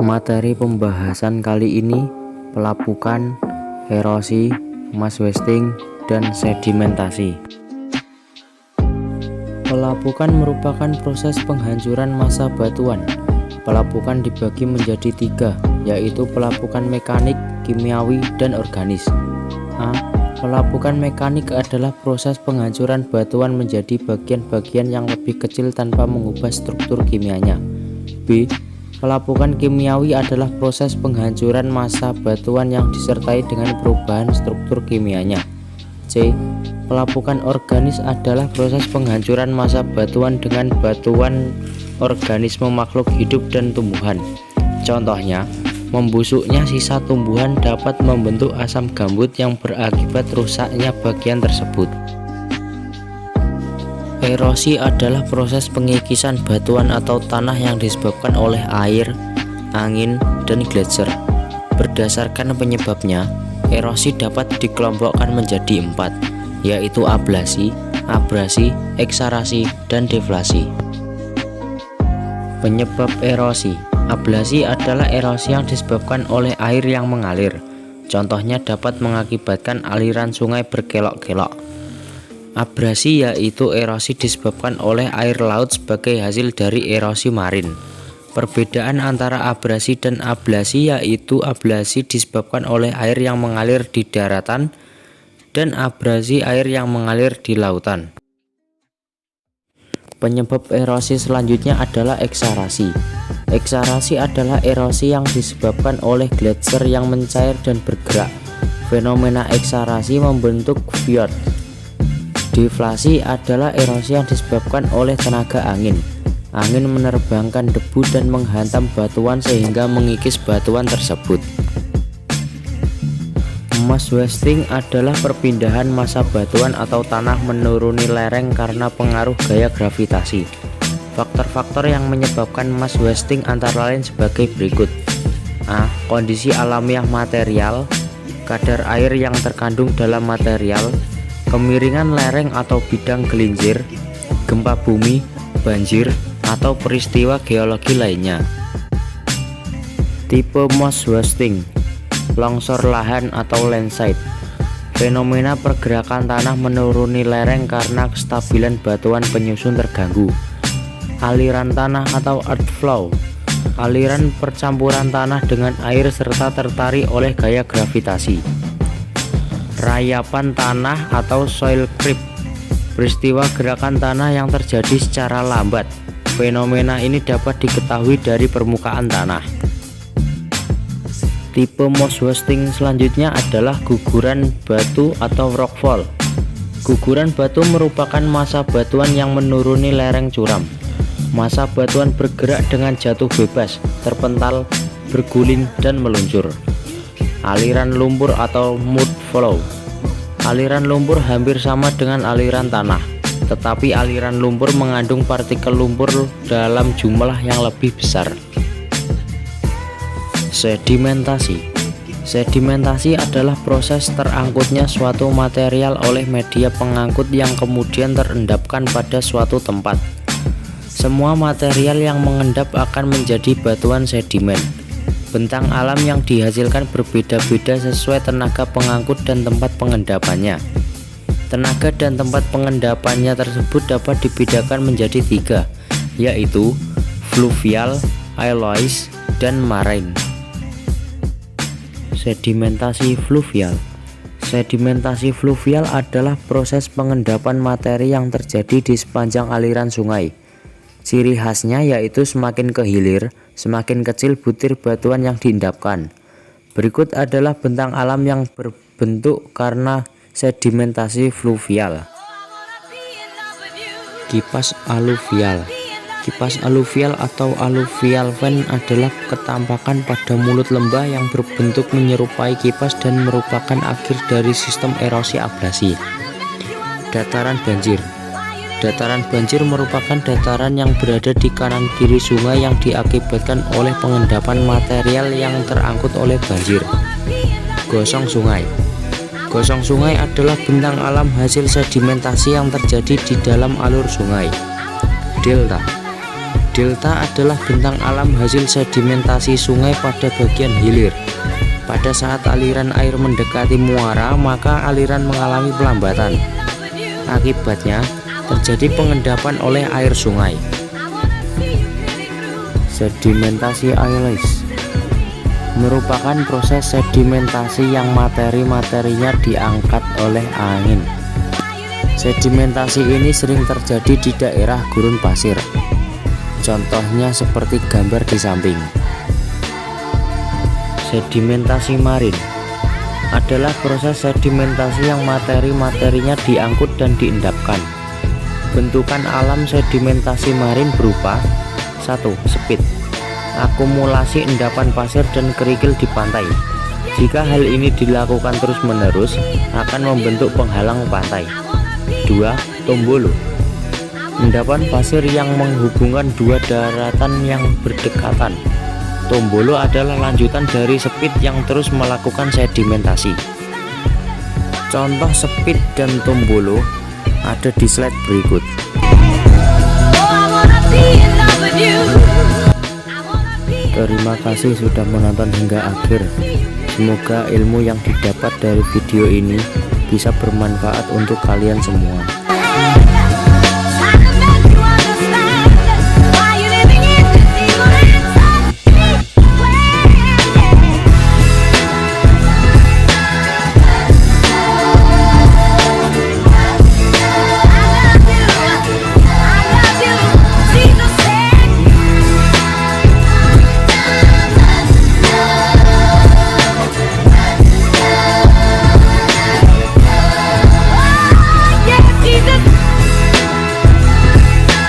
Materi pembahasan kali ini pelapukan, erosi, mass wasting, dan sedimentasi. Pelapukan merupakan proses penghancuran massa batuan. Pelapukan dibagi menjadi tiga, yaitu pelapukan mekanik, kimiawi, dan organis. A. Pelapukan mekanik adalah proses penghancuran batuan menjadi bagian-bagian yang lebih kecil tanpa mengubah struktur kimianya. B. Pelapukan kimiawi adalah proses penghancuran massa batuan yang disertai dengan perubahan struktur kimianya. C. Pelapukan organis adalah proses penghancuran massa batuan dengan batuan organisme makhluk hidup dan tumbuhan. Contohnya, membusuknya sisa tumbuhan dapat membentuk asam gambut yang berakibat rusaknya bagian tersebut. Erosi adalah proses pengikisan batuan atau tanah yang disebabkan oleh air, angin, dan gletser. Berdasarkan penyebabnya, erosi dapat dikelompokkan menjadi 4, yaitu ablasi, abrasi, eksarasi, dan deflasi. Penyebab erosi. Ablasi adalah erosi yang disebabkan oleh air yang mengalir. Contohnya dapat mengakibatkan aliran sungai berkelok-kelok. Abrasi yaitu erosi disebabkan oleh air laut sebagai hasil dari erosi marin. Perbedaan antara abrasi dan ablasi yaitu ablasi disebabkan oleh air yang mengalir di daratan dan abrasi air yang mengalir di lautan. Penyebab erosi selanjutnya adalah eksarasi. Eksarasi adalah erosi yang disebabkan oleh gletser yang mencair dan bergerak. Fenomena eksarasi membentuk fjord. Deflasi adalah erosi yang disebabkan oleh tenaga angin. Angin menerbangkan debu dan menghantam batuan sehingga mengikis batuan tersebut. Mass wasting adalah perpindahan massa batuan atau tanah menuruni lereng karena pengaruh gaya gravitasi. Faktor-faktor yang menyebabkan mass wasting antara lain sebagai berikut. A. Kondisi alamiah material, kadar air yang terkandung dalam material, kemiringan lereng atau bidang gelincir, gempa bumi, banjir, atau peristiwa geologi lainnya. Tipe mass wasting: longsor lahan atau landslide. Fenomena pergerakan tanah menuruni lereng karena kestabilan batuan penyusun terganggu. Aliran tanah atau earth flow, aliran percampuran tanah dengan air serta tertarik oleh gaya gravitasi. Rayapan tanah atau soil creep, peristiwa gerakan tanah yang terjadi secara lambat. Fenomena ini dapat diketahui dari permukaan tanah. Tipe mass wasting selanjutnya adalah guguran batu atau rockfall. Guguran batu merupakan massa batuan yang menuruni lereng curam. Massa batuan bergerak dengan jatuh bebas, terpental, berguling, dan meluncur. Aliran lumpur atau mud flow. Aliran lumpur hampir sama dengan aliran tanah, tetapi aliran lumpur mengandung partikel lumpur dalam jumlah yang lebih besar. Sedimentasi. Sedimentasi adalah proses terangkutnya suatu material oleh media pengangkut yang kemudian terendapkan pada suatu tempat. Semua material yang mengendap akan menjadi batuan sedimen. Bentang alam yang dihasilkan berbeda-beda sesuai tenaga pengangkut dan tempat pengendapannya. Tenaga dan tempat pengendapannya tersebut dapat dibedakan menjadi 3, yaitu fluvial, alloys, dan marine. Sedimentasi fluvial. Sedimentasi fluvial adalah proses pengendapan materi yang terjadi di sepanjang aliran sungai. Ciri khasnya yaitu semakin ke hilir, semakin kecil butir batuan yang diendapkan. Berikut adalah bentang alam yang berbentuk karena sedimentasi fluvial. Kipas aluvial. Kipas aluvial atau aluvial vent adalah ketampakan pada mulut lembah yang berbentuk menyerupai kipas dan merupakan akhir dari sistem erosi ablasi. Dataran banjir. Dataran banjir merupakan dataran yang berada di kanan kiri sungai yang diakibatkan oleh pengendapan material yang terangkut oleh banjir. Gosong sungai. Gosong sungai adalah bentang alam hasil sedimentasi yang terjadi di dalam alur sungai. Delta. Delta adalah bentang alam hasil sedimentasi sungai pada bagian hilir. Pada saat aliran air mendekati muara, maka aliran mengalami pelambatan. Akibatnya, terjadi pengendapan oleh air sungai. Sedimentasi airless merupakan proses sedimentasi yang materi-materinya diangkat oleh angin. Sedimentasi ini sering terjadi di daerah gurun pasir. Contohnya seperti gambar di samping. Sedimentasi marin adalah proses sedimentasi yang materi-materinya diangkut dan diendapkan. Bentukan alam sedimentasi marin berupa 1. Sepit, akumulasi endapan pasir dan kerikil di pantai. Jika hal ini dilakukan terus-menerus, akan membentuk penghalang pantai. 2. Tombolo, endapan pasir yang menghubungkan dua daratan yang berdekatan. Tombolo adalah lanjutan dari sepit yang terus melakukan sedimentasi. Contoh sepit dan tombolo ada di slide berikut. Terima kasih sudah menonton hingga akhir. Semoga ilmu yang didapat dari video ini bisa bermanfaat untuk kalian semua.